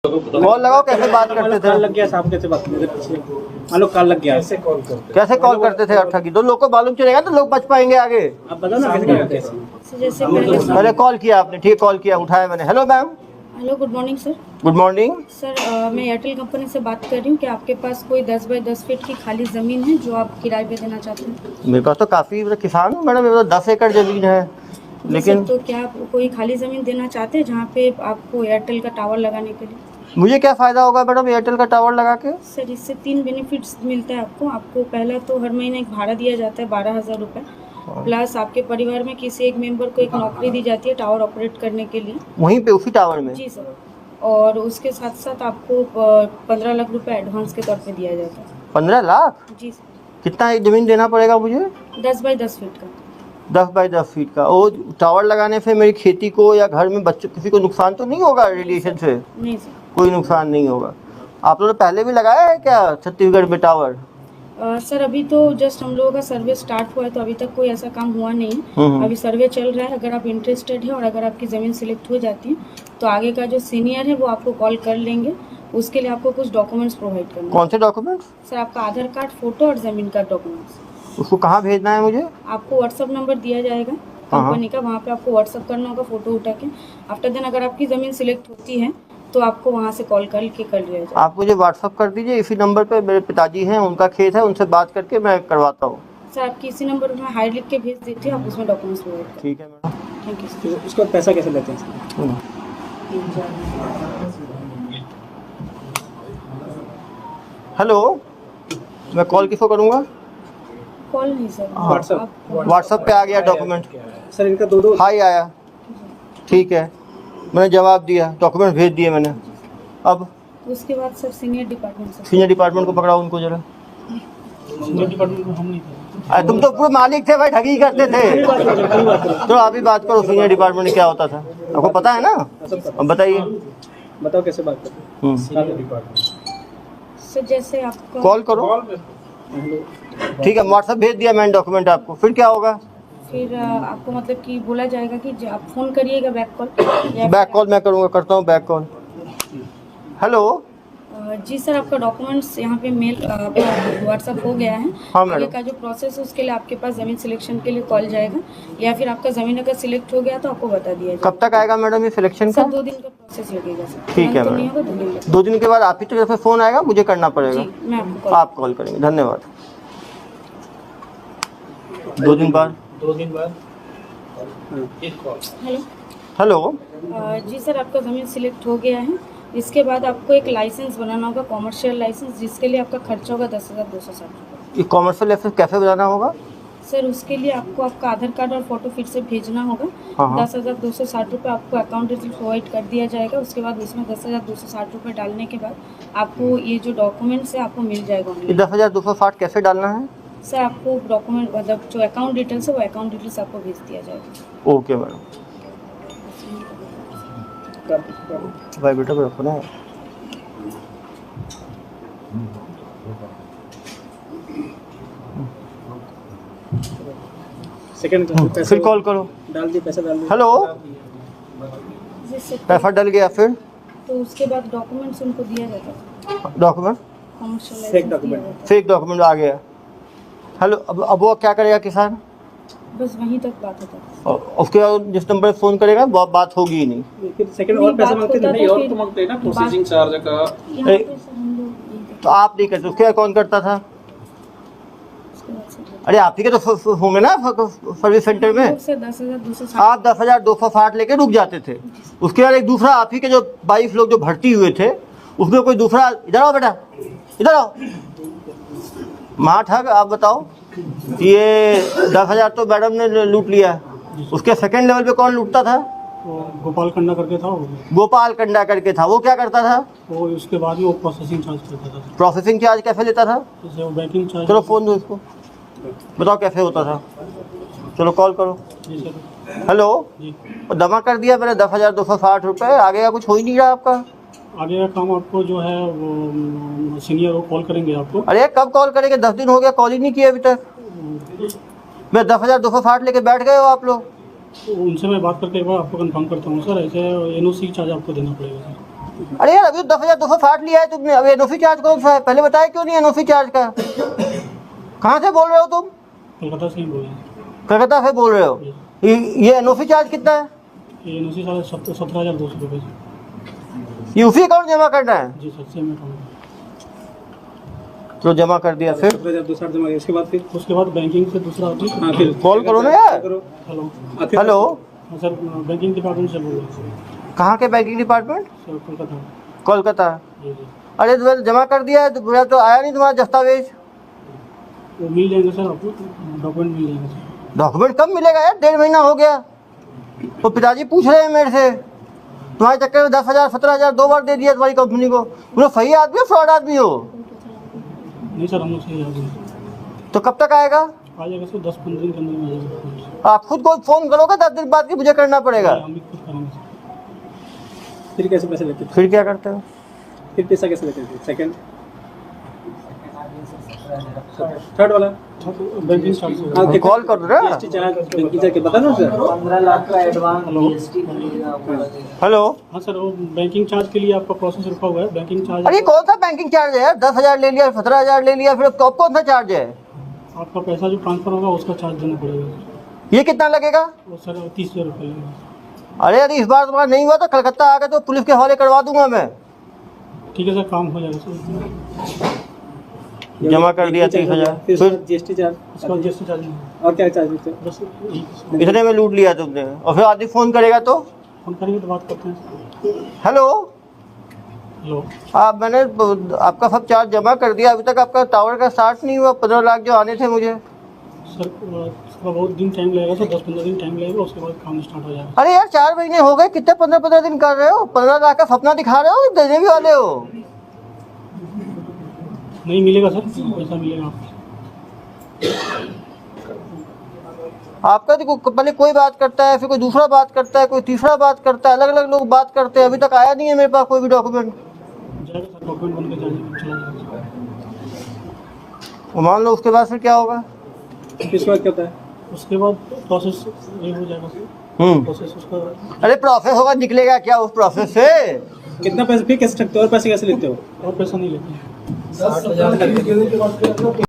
Call लगाओ, कैसे बात करते थे? लग गया साहब, कैसे बात करते थे? मान लो कॉल लग गया, कैसे कॉल करते थे? ठगी दो लोग को मालूम चलेगा तो लोग बच पाएंगे आगे। आप बताओ ना कैसे करते हैं? जैसे पहले कॉल किया आपने, ठीक, कॉल किया, उठाया मैंने। Hello ma'am. Hello, good morning sir. Good morning sir मैं एयरटेल कंपनी से बात कर रही हूँ कि आपके पास कोई 10 बाई 10 फीट की खाली ज़मीन है जो आप किराए पे देना चाहते हैं? मेरे पास तो काफ़ी, किसान हूँ मैडम, मेरे पास 10 एकड़ ज़मीन है। लेकिन तो क्या आप कोई खाली ज़मीन देना चाहते हैं जहाँ पे आपको एयरटेल का टावर लगाने के लिए? मुझे क्या फ़ायदा होगा मैडम एयरटेल का टावर लगा के? सर इससे 3 बेनिफिट्स मिलता है आपको। पहला तो हर महीने एक भाड़ा दिया जाता है 12,000 रुपये, प्लस आपके परिवार में किसी एक मेंबर को एक नौकरी दी जाती है टावर ऑपरेट करने के लिए। वहीं पे उसी टावर में? जी सर। और उसके साथ साथ आपको 15 लाख रुपए एडवांस के तौर पे दिया जाता है। 15 लाख? जी सर। कितना एक ज़मीन देना पड़ेगा मुझे? 10 बाई 10 फीट का। 10 बाई 10 फीट का। वो टावर लगाने से मेरी खेती को या घर में बच्चों किसी को नुकसान तो नहीं होगा? रेडिएशन से नहीं सर, कोई नुकसान नहीं होगा। आप लोगों ने पहले भी लगाया है क्या छत्तीसगढ़ में टावर? सर अभी तो जस्ट हम लोगों का सर्वे स्टार्ट हुआ है, तो अभी तक कोई ऐसा काम हुआ नहीं है। अभी सर्वे चल रहा है। अगर आप इंटरेस्टेड है और अगर आपकी ज़मीन सिलेक्ट हो जाती है तो आगे का जो सीनियर है वो आपको कॉल कर लेंगे। उसके लिए आपको कुछ डॉक्यूमेंट्स प्रोवाइड करना है। कौन से डॉक्यूमेंट्स? सर आपका आधार कार्ड, फोटो और ज़मीन का डॉक्यूमेंट्स। उसको कहाँ भेजना है मुझे? आपको व्हाट्सअप नंबर दिया जाएगा कंपनी का, वहाँ पे आपको व्हाट्सअप करना होगा फ़ोटो उठा के। आफ्टर देन अगर आपकी ज़मीन सिलेक्ट होती है तो आपको वहाँ से कॉल करके कर लिया जाए। आप मुझे व्हाट्सअप कर दीजिए, इसी नंबर पे मेरे पिताजी हैं, उनका खेत है, उनसे बात करके मैं करवाता हूँ। सर आपकी इसी नंबर पर मैं हाई लिख के भेज देती हूँ, आप उसमें डॉक्यूमेंट्स प्रोवाइड करें। ठीक है मैडम। Thank you sir. उसका पैसा कैसे लेते हैं? हेलो, मैं कॉल किसको करूँगा? कॉल नहीं सर, व्हाट्सएप पे आ गया डॉक्यूमेंट। सर इनका दो हाई आया, ठीक है, मैंने जवाब दिया, डॉक्यूमेंट भेज दिए मैंने। अब उसके बाद सर सीनियर डिपार्टमेंट से। सीनियर डिपार्टमेंट को पकड़ाओ, उनको जरा। सीनियर डिपार्टमेंट को हम नहीं थे। अरे तुम तो पूरे मालिक थे भाई, ठगी करते थे। तो आप ही बात करो, सीनियर डिपार्टमेंट में क्या होता था आपको पता है ना? अब बताइए। बताओ कैसे बात करते हैं? सीनियर डिपार्टमेंट सर जैसे आपका कॉल करो, ठीक है, व्हाट्सएप भेज दिया मैंने डॉक्यूमेंट आपको। फिर क्या होगा? फिर आपको मतलब कि बोला जाएगा कि आप फ़ोन करिएगा बैक कॉल। बैक कॉल मैं करूँगा, करता हूँ बैक कॉल। हेलो जी सर, आपका डॉक्यूमेंट्स यहाँ पे मेल व्हाट्सअप हो गया है। हाँ आगे मैडम। का जो प्रोसेस है उसके लिए आपके पास ज़मीन सिलेक्शन के लिए कॉल जाएगा, या फिर आपका ज़मीन अगर सिलेक्ट हो गया तो आपको बता दिया जाएगा। कब तक आएगा मैडम ये सिलेक्शन का? सर 2 दिन का प्रोसेस लगेगा सर। ठीक है तो नहीं मैडम। होगा, 2 दिन लगेगा। 2 दिन के बाद आप ही तरफ से फ़ोन आएगा, मुझे करना पड़ेगा? जी मैं आपको आप कॉल करेंगे, धन्यवाद। 2 दिन बाद? 2 दिन बाद हेलो। हेलो जी सर, आपका ज़मीन सिलेक्ट हो गया है। इसके बाद आपको एक लाइसेंस बनाना होगा, कॉमर्शियल लाइसेंस, जिसके लिए आपका खर्चा होगा 10,260 रुपये। ये कॉमर्शियल लाइसेंस कैसे बनाना होगा? सर उसके लिए आपको आपका आधार कार्ड और फोटो फिर से भेजना होगा। हाँ। 10,260 रुपये आपको अकाउंट डिटेल प्रोवाइड कर दिया जाएगा। उसके बाद उसमें 10,260 रुपये डालने के बाद आपको ये जो डॉक्यूमेंट्स है आपको मिल जाएगा ये ऑनलाइन। 10,260 कैसे डालना है? सर आपको डॉक्यूमेंट मतलब जो अकाउंट डिटेल्स है वो अकाउंट डिटेल्स आपको भेज दिया जाएगा। Okay madam. भाई बेटा को रखो ना। सेकंड फिर कॉल करो। डाल दिए, पैसा डाल दिए। हेलो, जी सर। पैसा डल गया, फिर तो उसके बाद डॉक्यूमेंट्स उनको दिया जाता है, document? Commercial Fake license document। दिया जाता है। फेक डॉक्यूमेंट आ गया। हेलो, अब वो क्या करेगा किसान? बस वहीं तक बात होता है। और उसके बाद जिस नंबर पे फ़ोन करेगा वो बात होगी ही नहीं। फिर सेकंड और पैसा मांगते बात नहीं? होता और था तो मांगते हैं ना, फिर प्रोसेसिंग चार्ज का। यहाँ पे सर हम लोग यही तो आप नहीं करते, उसके बाद कौन करता था? उसके बाद सर अरे आप ही के तो होंगे ना सर्विस सेंटर में। सर 10,260। आप 10,260 लेके रुक जाते थे। उसके बाद एक दूसरा आप ही के जो 22 लोग जो भर्ती हुए थे उसमें कोई दूसरा, इधर आओ बेटा, इधर आओ, माँ ठग। आप बताओ, ये 10,000 तो मैडम ने लूट लिया, उसके सेकंड लेवल पे कौन लूटता था? गोपाल कंडा करके था वो। गोपाल कंडा करके था, वो क्या करता था? वो उसके बाद ही वो प्रोसेसिंग चार्ज करता था। प्रोसेसिंग चार्ज कैसे लेता था? जैसे वो बैंकिंग चार्ज। चलो फ़ोन दो इसको, बताओ कैसे होता था। चलो कॉल करो। जी सर। हेलो, जी। जमा कर दिया मैंने 10,260 रुपये, आगे का कुछ हो ही नहीं रहा आपका। आगे का काम आपको जो है वो सीनियर वो कॉल करेंगे आपको। अरे कब कॉल करेंगे? 10 दिन हो गया, कॉल ही नहीं किया अभी तक। मैं 10,260 लेके बैठ गए हो आप लोग। उनसे मैं बात करके एक बार आपको कंफर्म करता हूँ सर। ऐसे एनओसी चार्ज आपको देना पड़ेगा सर। अरे यार अभी तो 10,260 लिया है तुमने, अब एनओसी चार्ज कौन सा है पहले बताया क्यों नहीं एनओसी चार्ज का? कहाँ से बोल रहे हो तुम? कोलकाता से ही बोल रहे हैं। कलकत्ता से बोल रहे हो? ये एनओसी चार्ज कितना है? ये एनओसी साढ़े 17,200 रुपये। ये उसी अकाउंट जमा करना है? जी सर, सेम अकाउंट। तो जमा कर दिया, फिर 17,260 जमा किया, उसके बाद बैंकिंग से दूसरा ऑफिस। हाँ फिर कॉल करो ना यार। करो। हेलो हाँ, फिर हेलो, हाँ सर, बैंकिंग डिपार्टमेंट से बोल रहे हैं कहाँ के banking department? Sir, Kolkata. Kolkata. जी जी, अरे तुम्हें जमा कर दिया है तो मेरा तो आया नहीं तुम्हारा दस्तावेज। वो मिल जाएंगे सर आपको, डॉक्यूमेंट मिल जाएंगे सर। डॉक्यूमेंट कब मिलेगा यार? 1.5 महीना हो गया। तो पिताजी पूछ रहे हैं मेरे से, तुम्हारे चक्कर में 10,000 17,000 2 बार दे दिया तुम्हारी कंपनी को। बोलो सही आदमी हो फ्रॉड आदमी हो? नहीं सर, हम लोग सही आ जाएंगे। तो कब तक आएगा? आ जाएगा सर, 10-15 दिन के अंदर में आ जाएगा। आप खुद को फोन करोगे 10 दिन बाद की मुझे करना पड़ेगा? हम भी खुद करेंगे सर। फिर कैसे पैसे लेते थे? फिर क्या करते हो? फिर पैसा कैसे लेते थे? सेकंड थर्ड वाला बैंकिंग चार्ज से। हाँ, कॉल कर दो ना। GST चार्ज बैंकिंग चार्ज के बता दो सर। 15 लाख का एडवांस हेलो। GST लगेगा। हेलो, हाँ सर, वो बैंकिंग चार्ज के लिए आपका प्रोसेस रुका हुआ है। बैंकिंग चार्ज अरे कौन सा बैंकिंग चार्ज है यार? 10,000 ले लिया, 17,000 ले लिया, फिर अब कौन सा चार्ज है? आपका पैसा जो ट्रांसफर होगा उसका चार्ज देना पड़ेगा। ये कितना लगेगा? वो सर 30,000 रुपये लगेगा। अरे यदि इस बार तुम्हारा नहीं हुआ तो कलकत्ता आ गए तो पुलिस के हवाले करवा दूंगा मैं। ठीक है सर, काम हो जाएगा सर। जमा कर दिया 30,000। फिर फिर GST चार्ज, उसका GST चार्ज नहीं, और क्या चार्ज लेते हो? बस यही। इतने में लूट लिया तुमने। और फिर आदमी फोन करेगा तो फोन करेंगे तो बात करते हैं। Hello, hello. मैंने आपका सब चार्ज जमा कर दिया, अभी तक आपका टावर का स्टार्ट नहीं हुआ। 15 लाख जो आने थे मुझे। सर उसका बहुत दिन टाइम लगेगा सर, 10-15 दिन टाइम लगेगा, उसके बाद काम स्टार्ट हो जाएगा। अरे यार 4 महीने हो गए, कितने 15-15 दिन कर रहे हो? 15 लाख का सपना दिखा रहे हो, देने भी वाले हो? नहीं मिलेगा सर, पैसा मिलेगा आपको। आपका तो पहले कोई बात करता है, फिर कोई दूसरा बात करता है, कोई तीसरा बात करता है, अलग अलग लोग बात करते हैं। अभी तक आया नहीं है मेरे पास कोई भी डॉक्यूमेंट। जाएगा सर, डॉक्यूमेंट बन के चला जाएगा। मान लो उसके बाद फिर क्या होगा? इसके बाद क्या होता है? उसके बाद प्रोसेस ये हो जाएगा सर। प्रोसेस उसका अरे प्रोसेस होगा, निकलेगा क्या उस प्रोसेस से? कितना पैसा फिर कैसे सकते हो? और पैसे कैसे लेते हो? और पैसा नहीं लेते हैं। 60,000